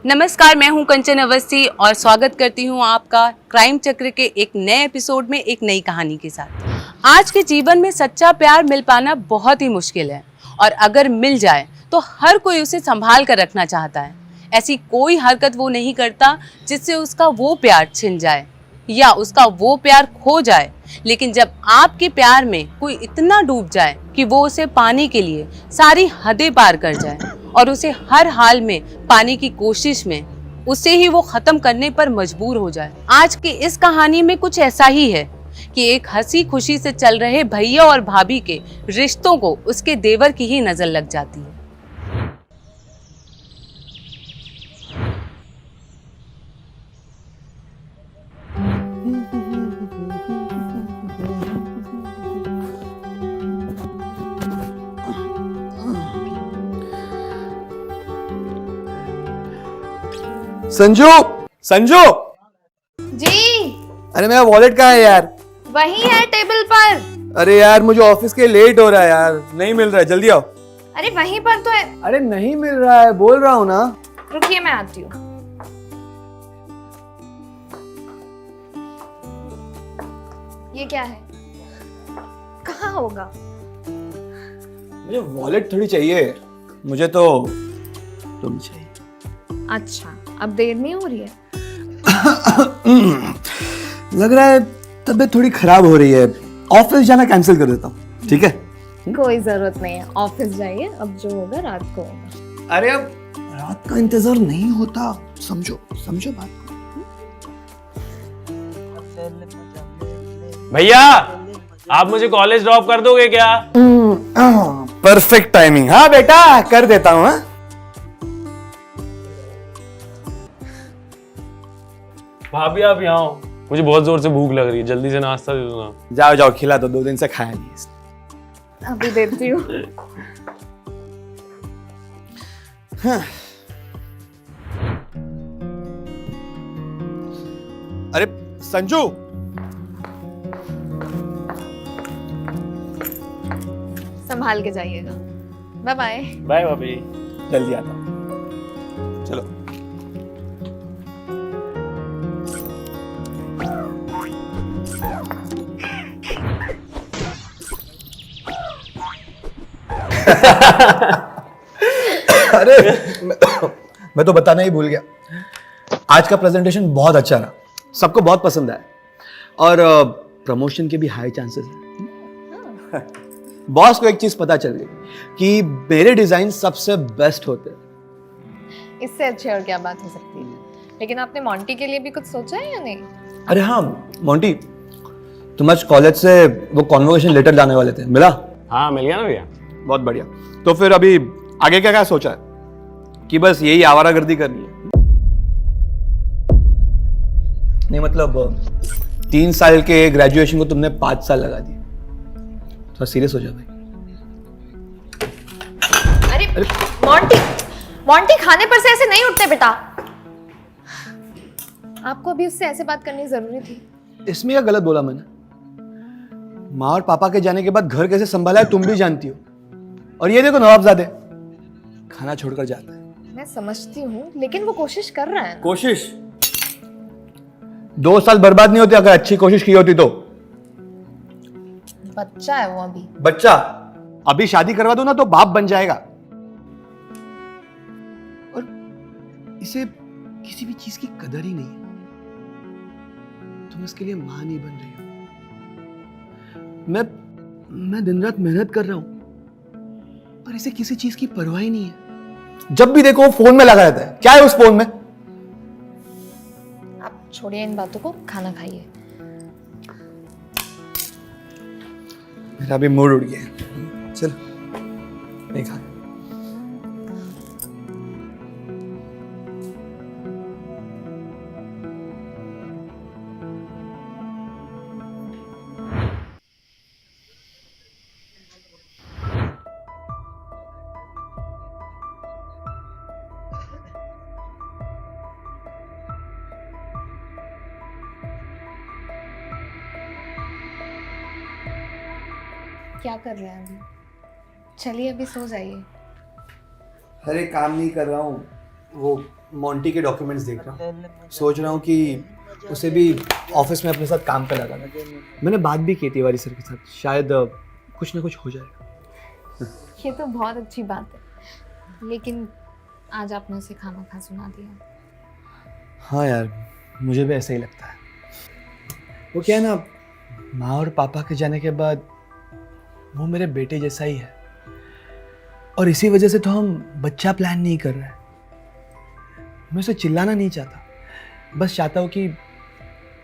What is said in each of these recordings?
नमस्कार, मैं हूं कंचन अवस्थी और स्वागत करती हूं आपका क्राइम चक्र के एक नए एपिसोड में एक नई कहानी के साथ। आज के जीवन में सच्चा प्यार मिल पाना बहुत ही मुश्किल है और अगर मिल जाए तो हर कोई उसे संभाल कर रखना चाहता है। ऐसी कोई हरकत वो नहीं करता जिससे उसका वो प्यार छिन जाए या उसका वो प्यार खो जाए। लेकिन जब आपके प्यार में कोई इतना डूब जाए कि वो उसे पाने के लिए सारी हदें पार कर जाए और उसे हर हाल में पाने की कोशिश में उसे ही वो खत्म करने पर मजबूर हो जाए। आज की इस कहानी में कुछ ऐसा ही है कि एक हंसी खुशी से चल रहे भैया और भाभी के रिश्तों को उसके देवर की ही नजर लग जाती है। संजू, संजू जी। अरे मेरा वॉलेट कहाँ है यार? वही है टेबल पर। अरे यार मुझे ऑफिस के लेट हो रहा है यार, नहीं मिल रहा है, जल्दी आओ। अरे वहीं पर तो है। अरे नहीं मिल रहा है, बोल रहा हूँ ना। रुकिए मैं आती हूँ। ये क्या है? कहाँ होगा? मुझे वॉलेट थोड़ी चाहिए, मुझे तो तुम चाहिए। अच्छा, अब देर नहीं हो रही है? लग रहा है तबीयत थोड़ी खराब हो रही है, ऑफिस जाना कैंसिल कर देता हूँ, ठीक है? कोई जरूरत नहीं है, ऑफिस जाइए, अब जो होगा रात को होगा। अरे अब रात का इंतजार नहीं होता, समझो समझो बात। भैया आप मुझे कॉलेज ड्रॉप कर दोगे क्या? Perfect timing. हाँ बेटा कर देता हूँ। हाँ भाभी आप यहाँ आओ, मुझे बहुत जोर से भूख लग रही है, जल्दी से नाश्ता दे दो ना। जाओ जाओ खिला दो, 2 दिन से खाया नहीं। अभी देती हूँ। हाँ। अरे संजू, संभाल के जाइएगा। Bye bye. बाय भाभी। जल्दी आता हूँ, चलो। अरे मैं तो बताना ही भूल गया, आज का प्रेजेंटेशन बहुत अच्छा रहा, सबको बहुत पसंद आया और प्रमोशन के भी हाई चांसेस हैं। बॉस को एक चीज पता चल गई कि मेरे डिजाइन सबसे बेस्ट होते हैं। इससे अच्छी और क्या बात हो सकती है? लेकिन आपने मॉन्टी के लिए भी कुछ सोचा है या नहीं? अरे हाँ मोंटी, तुम आज कॉलेज से वो कॉन्वोकेशन लेटर लाने वाले थे, मिला? हाँ मिल गया ना भैया। बहुत बढ़िया। तो फिर अभी आगे क्या क्या सोचा है? कि बस यही आवारागर्दी करनी है? नहीं मतलब 3 साल के ग्रेजुएशन को तुमने 5 साल लगा दिए, थोड़ा सीरियस हो जा भाई। अरे मॉन्टी, मॉन्टी खाने पर से ऐसे नहीं उठते बेटा। आपको भी उससे ऐसे बात करनी जरूरी थी। इसमें क्या गलत बोला मैंने? माँ और पापा के जाने के बाद घर कैसे संभाला है तुम भी जानती हो, और ये देखो नवाबजादे खाना छोड़कर जाता है। मैं समझती हूँ, लेकिन वो कोशिश कर रहा है। कोशिश 2 साल बर्बाद नहीं होते अगर अच्छी कोशिश की होती तो। बच्चा है वो अभी। बच्चा अभी शादी करवा दो ना तो बाप बन जाएगा, और इसे किसी भी चीज की कदर ही नहीं है। तुम इसके लिए मां नहीं बन रही हो। मैं दिन रात मेहनत कर रहा हूं, पर इसे किसी चीज की परवाह ही नहीं है। जब भी देखो फोन में लगा रहता है। क्या है उस फोन में? आप छोड़िए इन बातों को, खाना खाइए। मेरा भी मूड उड़ गया है, चल नहीं खा। क्या कर रहे हैं अभी? चलिए अभी सो जाइए। अरे काम नहीं कर रहा हूँ, वो मोंटी के डॉक्यूमेंट्स देख रहा हूँ। सोच रहा हूँ कि उसे भी ऑफिस में अपने साथ काम पे लगाना। मैंने बात भी की तिवारी सर के साथ, शायद कुछ ना कुछ हो जाएगा। ये तो बहुत अच्छी बात है, लेकिन आज आपने उसे खाना खा सुना दिया। हाँ यार, मुझे भी ऐसा ही लगता है। वो क्या है ना, माँ और पापा के जाने के बाद वो मेरे बेटे जैसा ही है, और इसी वजह से तो हम बच्चा प्लान नहीं कर रहे हैं। मैं उसे चिल्लाना नहीं चाहता, बस चाहता हूँ कि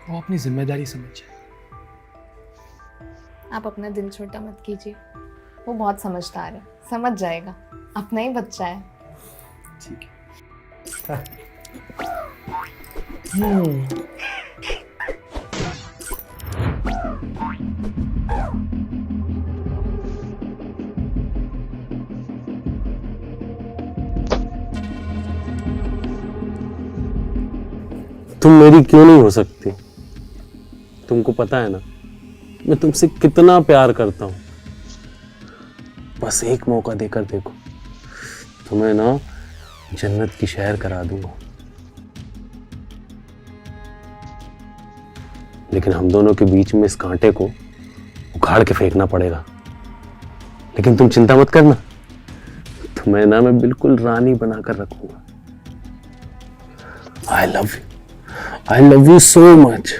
वो अपनी जिम्मेदारी समझ जाए। आप अपना दिल छोटा मत कीजिए, वो बहुत समझदार है, समझ जाएगा, अपना ही बच्चा है। ठीक है। तुम मेरी क्यों नहीं हो सकती? तुमको पता है ना मैं तुमसे कितना प्यार करता हूं। बस एक मौका देकर देखो, तुम्हें ना जन्नत की सैर करा दूंगा। लेकिन हम दोनों के बीच में इस कांटे को उखाड़ के फेंकना पड़ेगा। लेकिन तुम चिंता मत करना, तुम्हें ना मैं बिल्कुल रानी बनाकर रखूंगा। I love you so much.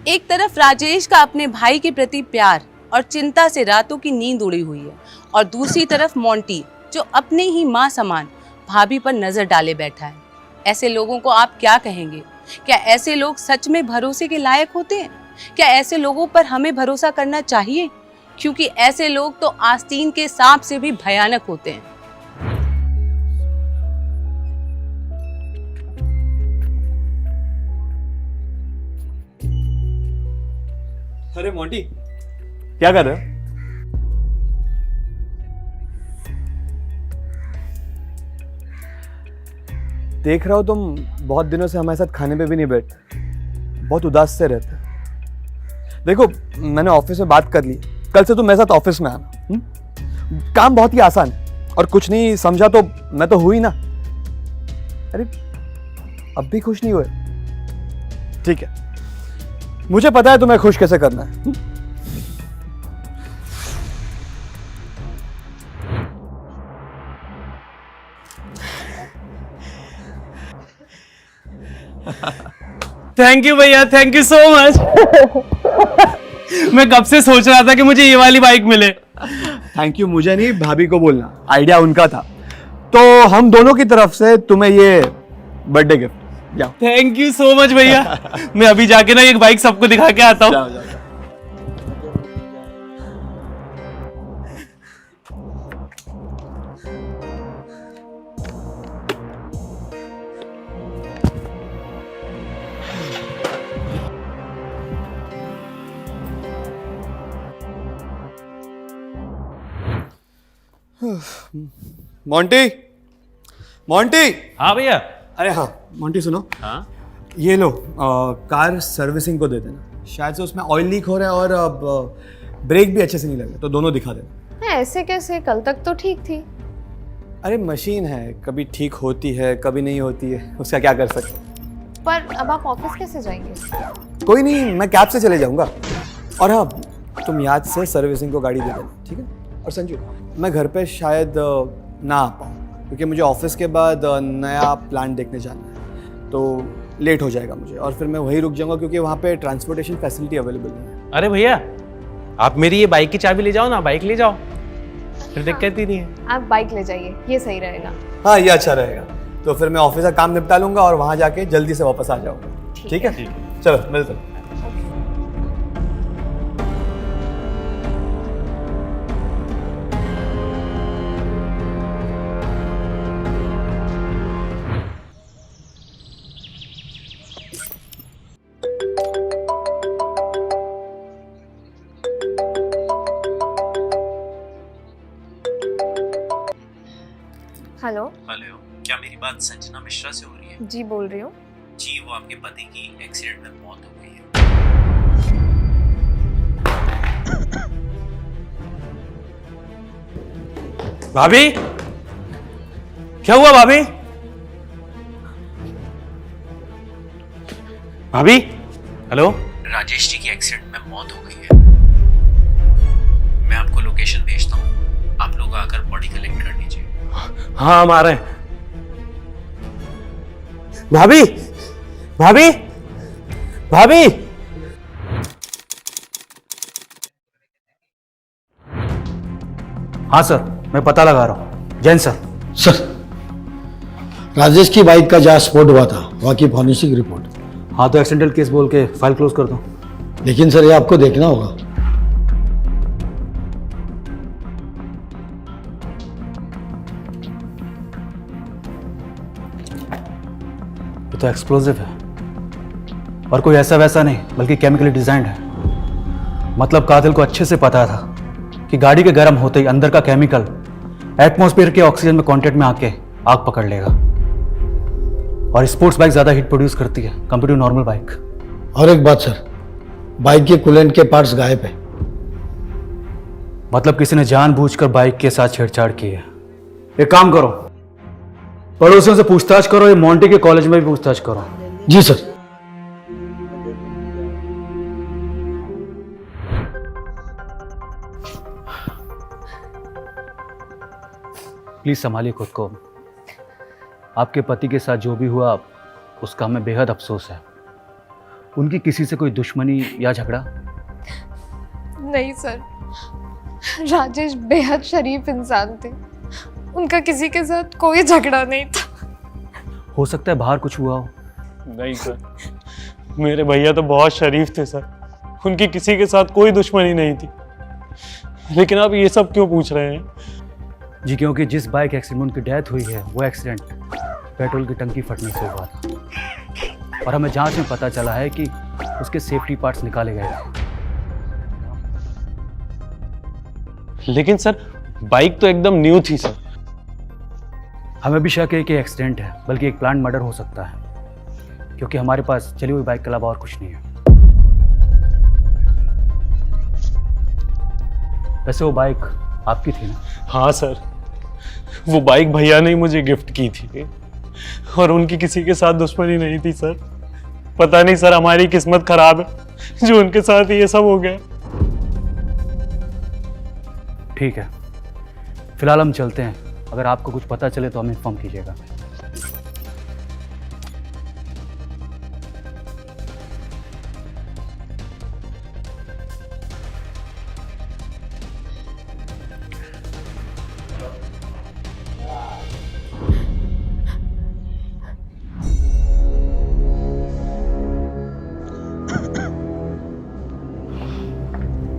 एक तरफ राजेश का अपने भाई के प्रति प्यार और चिंता से रातों की नींद उड़ी हुई है, और दूसरी तरफ मोंटी जो अपने ही माँ समान भाभी पर नजर डाले बैठा है। ऐसे लोगों को आप क्या कहेंगे? क्या ऐसे लोग सच में भरोसे के लायक होते हैं? क्या ऐसे लोगों पर हमें भरोसा करना चाहिए? क्योंकि ऐसे लोग तो आस्तीन के सांप से भी भयानक होते हैं। अरे मोंटी, क्या कर रहे हो? देख रहा हो तुम बहुत दिनों से हमारे साथ खाने पे भी नहीं बैठे, बहुत उदास से रहते। देखो, मैंने ऑफिस में बात कर ली, कल से तुम मेरे साथ ऑफिस में आना। काम बहुत ही आसान है, और कुछ नहीं समझा तो मैं तो हुई ना। अरे अब भी खुश नहीं हुए? ठीक है, मुझे पता है तुम्हें खुश कैसे करना है। थैंक यू भैया, थैंक यू सो मच। मैं कब से सोच रहा था कि मुझे ये वाली बाइक मिले। थैंक यू मुझे नहीं, भाभी को बोलना, आइडिया उनका था। तो हम दोनों की तरफ से तुम्हें ये बर्थडे गिफ्ट। जाओ। थैंक यू सो मच भैया। मैं अभी जाके ना एक बाइक सबको दिखा के आता हूँ। जाओ, जाओ, जाओ। Monty, Monty. हाँ भैया। अरे हाँ मोंटी, सुनो। हाँ ये लो, कार सर्विसिंग को दे देना। शायद से उसमें ऑयल लीक हो रहा है और ब्रेक भी अच्छे से नहीं लगे, तो दोनों दिखा देना। ऐसे कैसे? कल तक तो ठीक थी। अरे मशीन है, कभी ठीक होती है कभी नहीं होती है, उसका क्या कर सकते। पर अब आप ऑफिस कैसे जाएंगे? कोई नहीं, मैं कैब से चले जाऊंगा। और हाँ, तुम याद से सर्विसिंग को गाड़ी दे देना, ठीक है? और संजू, मैं घर पे शायद ना आ पाऊँ, क्योंकि मुझे ऑफिस के बाद नया प्लांट देखने जाना है, तो लेट हो जाएगा मुझे, और फिर मैं वहीं रुक जाऊंगा क्योंकि वहाँ पे ट्रांसपोर्टेशन फैसिलिटी अवेलेबल नहीं है। अरे भैया, आप मेरी ये बाइक की चाबी ले जाओ ना, बाइक ले जाओ, फिर दिक्कत ही नहीं है। आप बाइक ले जाइए, ये सही रहेगा। हाँ, ये अच्छा रहेगा। तो फिर मैं ऑफिस का काम निपटा लूंगा और वहाँ जाके जल्दी से वापस आ जाऊंगा। ठीक है? चलो मिलते हैं। हेलो। हेलो, क्या मेरी बात संजना मिश्रा से हो रही है? जी बोल रही हूँ। जी, वो आपके पति की एक्सीडेंट में मौत हो गई है। भाभी, क्या हुआ भाभी? भाभी, हेलो। राजेश जी की एक्सीडेंट में मौत हो गई है। मैं आपको लोकेशन भेजता हूँ, आप लोग आकर बॉडी कलेक्ट कर लीजिए। हाँ, हम आ रहे हैं। भाभी, भाभी, भाभी। हाँ सर, मैं पता लगा रहा हूँ। जैन सर। सर, राजेश की बाइक का जहाँ स्पॉट हुआ था वहाँ की फॉरेंसिक रिपोर्ट। हाँ तो एक्सीडेंटल केस बोल के फाइल क्लोज कर दो। लेकिन सर, ये आपको देखना होगा। ये तो एक्सप्लोजिव है और कोई ऐसा वैसा नहीं बल्कि केमिकली डिजाइंड है। मतलब कातिल को अच्छे से पता था कि गाड़ी के गर्म होते ही अंदर का केमिकल एटमॉस्फेयर के ऑक्सीजन में कांटेक्ट में आके आग पकड़ लेगा। और स्पोर्ट्स बाइक ज्यादा हीट प्रोड्यूस करती है कंपेयर टू नॉर्मल बाइक। और एक बात सर, बाइक के कूलेंट के पार्ट्स गायब है। मतलब किसी ने जानबूझकर बाइक के साथ छेड़छाड़ की है। एक काम करो, पड़ोसियों से पूछताछ करो, ये मोंटी के कॉलेज में भी पूछताछ करो। जी सर। प्लीज संभालिए खुद को। आपके पति के साथ जो भी हुआ उसका हमें बेहद अफसोस है। उनकी किसी से कोई दुश्मनी या झगड़ा? नहीं सर, राजेश बेहद शरीफ इंसान थे। उनका किसी के साथ कोई झगड़ा नहीं था। हो सकता है बाहर कुछ हुआ हो। नहीं सर, मेरे भैया तो बहुत शरीफ थे सर, उनकी किसी के साथ कोई दुश्मनी नहीं थी। लेकिन आप ये सब क्यों पूछ रहे हैं? जी क्योंकि जिस बाइक एक्सीडेंट में उनकी डेथ हुई है वो एक्सीडेंट पेट्रोल की टंकी फटने से हुआ था और हमें जांच में पता चला है कि उसके सेफ्टी पार्ट्स निकाले गए थे। लेकिन सर, बाइक तो एकदम न्यू थी सर। हमें भी शक है कि एक्सीडेंट है, बल्कि एक प्लांट मर्डर हो सकता है, क्योंकि हमारे पास चली हुई बाइक के अलावा और कुछ नहीं है। वैसे वो बाइक आपकी थी ना? हाँ सर, वो बाइक भैया ने मुझे गिफ्ट की थी और उनकी किसी के साथ दुश्मनी नहीं थी सर। पता नहीं सर, हमारी किस्मत खराब है जो उनके साथ ये सब हो गया। ठीक है, फिलहाल हम चलते हैं। अगर आपको कुछ पता चले तो हमें इन्फॉर्म कीजिएगा।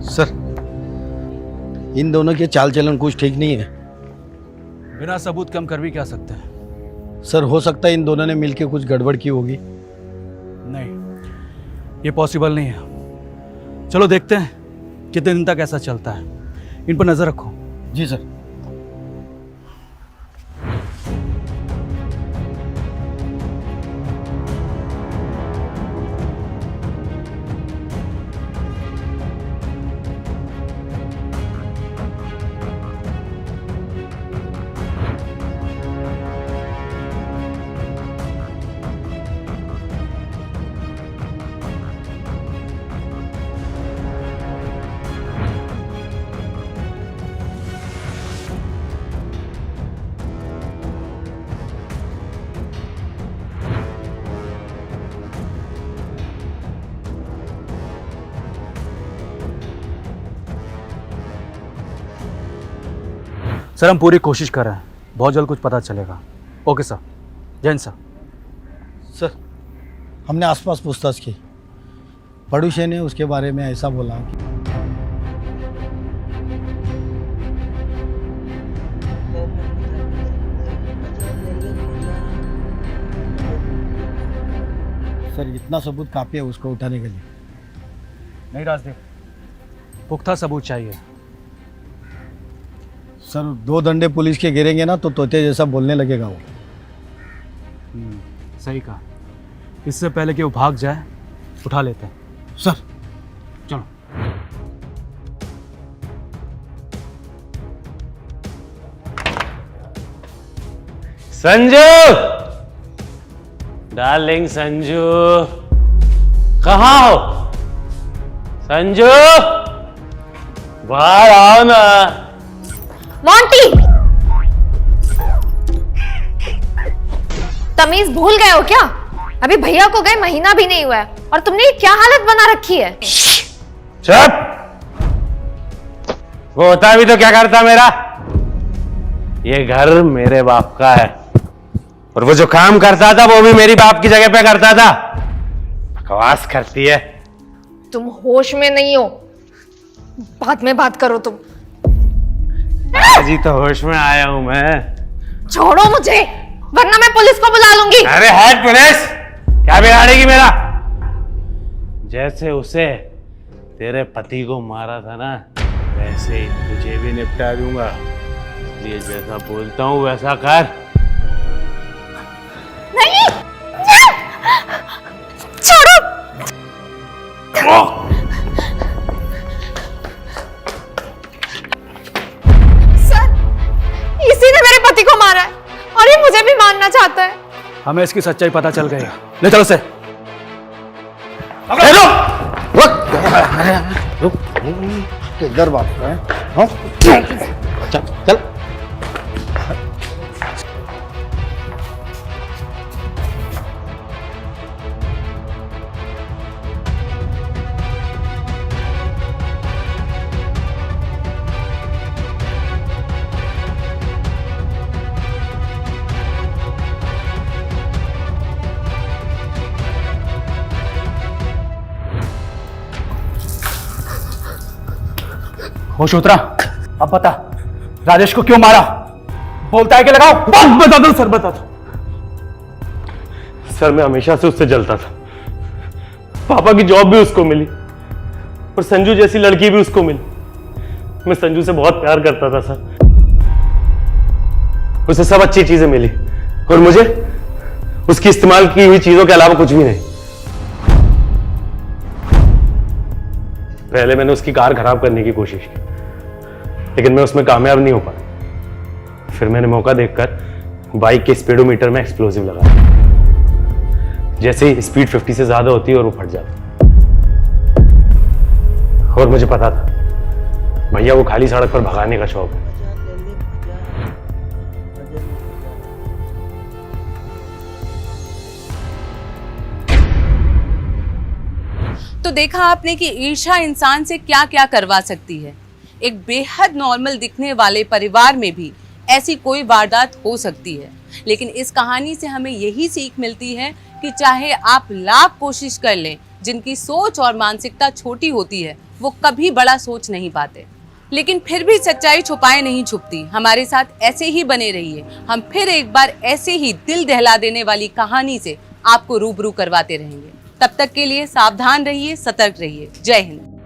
सर, इन दोनों के चाल चलन कुछ ठीक नहीं है। बिना सबूत के हम कर भी क्या सकते हैं? सर, हो सकता है इन दोनों ने मिलकर कुछ गड़बड़ की होगी। नहीं, ये पॉसिबल नहीं है। चलो देखते हैं कितने दिन तक ऐसा चलता है। इन पर नजर रखो। जी सर। सर, हम पूरी कोशिश कर रहे हैं, बहुत जल्द कुछ पता चलेगा। Okay sir. Jain sir. Sir, हमने आसपास पूछताछ की। पड़ोसी ने उसके बारे में ऐसा बोला कि सर, इतना सबूत काफी है उसको उठाने के लिए। नहीं राजदीप, पुख्ता सबूत चाहिए। सर, 2 डंडे पुलिस के गिरेंगे ना तो तोते जैसा बोलने लगेगा वो। सही कहा। इससे पहले कि वो भाग जाए, उठा लेते हैं। सर, चलो। संजू, डार्लिंग संजू, कहाँ हो? संजू, बाहर आओ ना। मोंटी, तमीज भूल गए हो क्या? अभी भैया को गए महीना भी नहीं हुआ है और तुमने ये क्या हालत बना रखी है? चुप! वो होता भी तो क्या करता मेरा? ये घर मेरे बाप का है और वो जो काम करता था वो भी मेरी बाप की जगह पे करता था। बकवास करती है। तुम होश में नहीं हो, बाद में बात करो तुम। जी तो होश में आया हूं मैं। छोड़ो मुझे, वरना मैं पुलिस को बुला लूंगी। अरे हट पुलिस, क्या बिगाड़ेगी मेरा? जैसे उसे तेरे पति को मारा था ना, वैसे ही तुझे भी निपटा दूंगा। इसलिए जैसा बोलता हूं वैसा कर। नहीं, छोड़ो। सर, इसी ने मेरे पति को मारा है और ये मुझे भी मारना चाहता है। हमें इसकी सच्चाई पता चल गई है। ले चलो उसे। किधर बात है? हाँ? चल। होश उतरा? अब बता, राजेश को क्यों मारा? बोलता है कि लगाओ। बता दो सर, बता दो सर। मैं हमेशा से उससे जलता था। पापा की जॉब भी उसको मिली और संजू जैसी लड़की भी उसको मिली। मैं संजू से बहुत प्यार करता था सर। उसे सब अच्छी चीजें मिली और मुझे उसकी इस्तेमाल की हुई चीजों के अलावा कुछ भी नहीं। पहले मैंने उसकी कार खराब करने की कोशिश की, लेकिन मैं उसमें कामयाब नहीं हो पाया। फिर मैंने मौका देखकर बाइक के स्पीडोमीटर में एक्सप्लोजिव लगाया। जैसे ही स्पीड 50 से ज्यादा होती है और वो फट जाता। और मुझे पता था भैया वो खाली सड़क पर भगाने का शौक है। तो देखा आपने कि ईर्ष्या इंसान से क्या क्या करवा सकती है। एक बेहद नॉर्मल दिखने वाले परिवार में भी ऐसी कोई वारदात हो सकती है। लेकिन इस कहानी से हमें यही सीख मिलती है कि चाहे आप लाख कोशिश कर लें, जिनकी सोच और मानसिकता छोटी होती है वो कभी बड़ा सोच नहीं पाते। लेकिन फिर भी सच्चाई छुपाए नहीं छुपती। हमारे साथ ऐसे ही बने रहिए। हम फिर एक बार ऐसे ही दिल दहला देने वाली कहानी से आपको रूबरू करवाते रहेंगे। तब तक के लिए सावधान रहिए, सतर्क रहिए। जय हिंद।